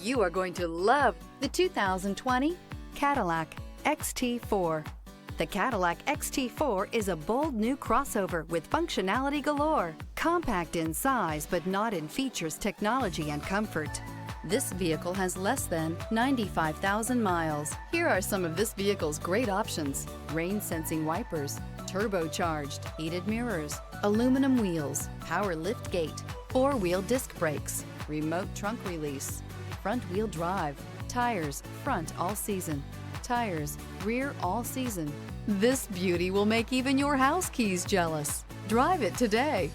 You are going to love the 2020 Cadillac XT4. The Cadillac XT4 is a bold new crossover with functionality galore. Compact in size, but not in features, technology, and comfort. This vehicle has less than 95,000 miles. Here are some of this vehicle's great options: rain-sensing wipers, turbocharged, heated mirrors, aluminum wheels, power lift gate, four-wheel disc brakes, remote trunk release, front-wheel drive, tires front all season, tires rear all season. This beauty will make even your house keys jealous. Drive it today.